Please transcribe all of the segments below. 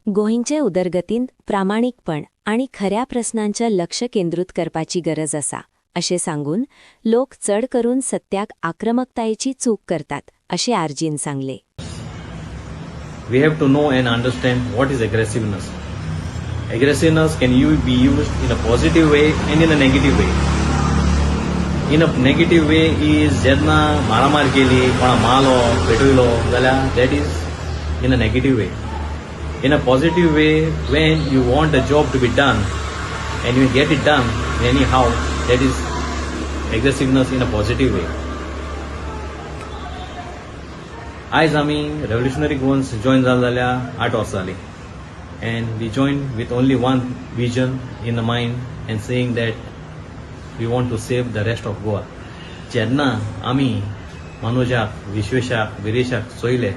गोंयचे उदरगतींत प्रामाणीकपण आनी खऱ्या प्रस्नांचेर लक्ष केंद्रीत करपाची गरज आसा अशें सांगून लोक चड करून सत्याक आक्रमकतायेची चूक करतात अशें आर्जीन सांगले. We have to know and understand what is aggressiveness. Aggressiveness can be used in a positive way and in a negative way. In a negative way is जेन्ना मारामार केली, कोणा मारलो, पेटयलो जाल्यार that is in a negative way. In a positive way, when you want a job to be done and you get it done anyhow, that is aggressiveness in a positive way. आयज आमी revolutionary Goans join जाले जाल्यार 8 वर्सां जाली and we joined with only one vision in the mind and saying that we want to save the rest of Goa. जेन्ना आमी मनोजाक, विश्वेशाक, विरेशाक चोयले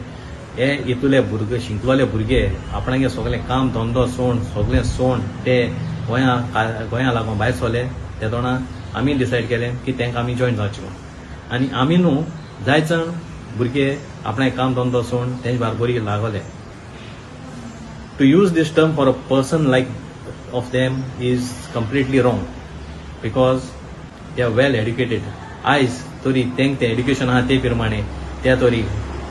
हे इतुले भुरगे शिंकलोले भुरगे आपणागे सगळें काम धंदो सोड सगळें सोड ते गोंया लागून भायर सरले ते तोणा आमी डिसायड केलें की तांकां आमी जॉइन जावचें आनी आमी न्हू जाय जाण भुरगे आपणागे काम धंदो सोड तेंचे बारबरी लागले. To use this term for a person like of them is completely wrong because they are well educated. आयज तरी तेंक ते एड्युकेशन आहा ते प्रमाणे ते तरी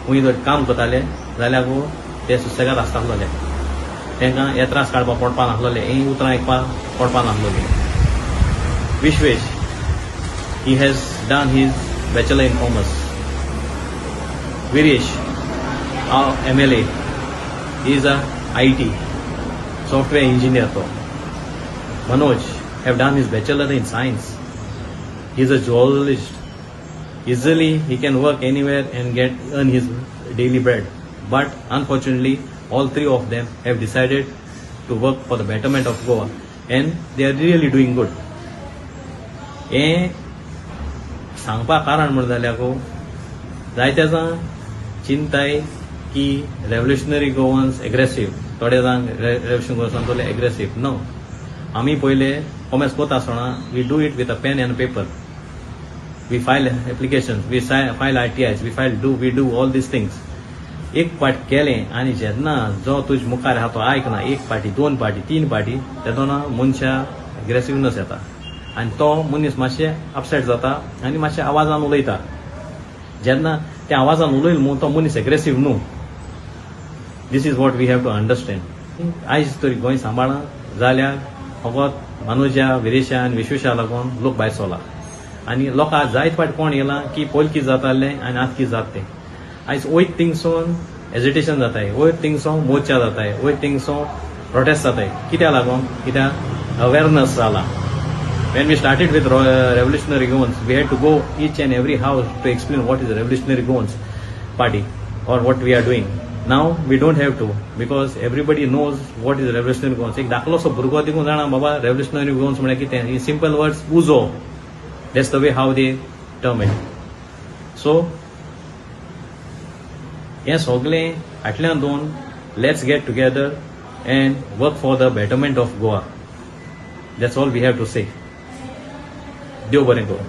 खूंय जर काम करताले जाल्यार ते सुसेगाद आसताले तांकां हे त्रास काडपाक पडपा नासलोले ही उतरां आयकपाक पडपा नासलोली. Vishwesh he has done his bachelor in commerce. Viresh, our MLA, he is a IT software engineer. तो Manoj have done his bachelor in science. He is a zoologist. Easily he can work anywhere and earn his daily bread. But unfortunately, all three of them have decided to work for the betterment of Goa, and they are really doing good. हे सांगपा कारण म्हण जाल्यार जायत्या जाण चिंताय की revolutionary Goans aggressive थोडे जाण revolution Goans तोले एग्रेसीव. नो, आमी पयले कॉमर्स कोता आसतना we do it with a pen and paper. We file applications, we file RTIs, we do all these things. एक पाट केलें आनी जेन्ना जो तुजे मुखार आहा तो आयकना एक पाटी, दोन पाटी, तीन पाटी तेदोना मनशा एग्रेसिवनेस येता आनी तो मनीस मातशें अपसेट जाता आनी मातशें आवाजान उलयता. जेन्ना त्या आवाजान उलयलो म्हूण तो मनीस एग्रेसीव न्हू. This is what we have to understand. आयज तरी गोंय सांबाळना जाल्यार फकत मनोजा, विरेशा आनी विश्वेशा लागून लोक भायर सरला आनी लोकां जायत फावट कोण येयलां की पयलीं कितें जातालें आनी आतां कितें जाता तें. आयज वयत थिंगसून एजिटेशन जाताय, वयत थिंगसून मोर्चा जाताय, वयत थिंगसून प्रोटेस्ट जाताय. कित्याक लागून? कित्याक अवेरनेस जाला. When we started with revolutionary goans, we had to go each and every house to explain what is the revolutionary goans party or what we are doing. Now we don't have to because everybody knows what is revolutionary goans. एक दाखलोसो भुरगो देखून जाणा बाबा revolutionary goans म्हळ्यार कितें. In simple words, उजो. That's the way how they term it. So, हे सगळें फाटल्यान दोन let's get together and work for the betterment of Goa. That's all we have to say. देव बरें करूं.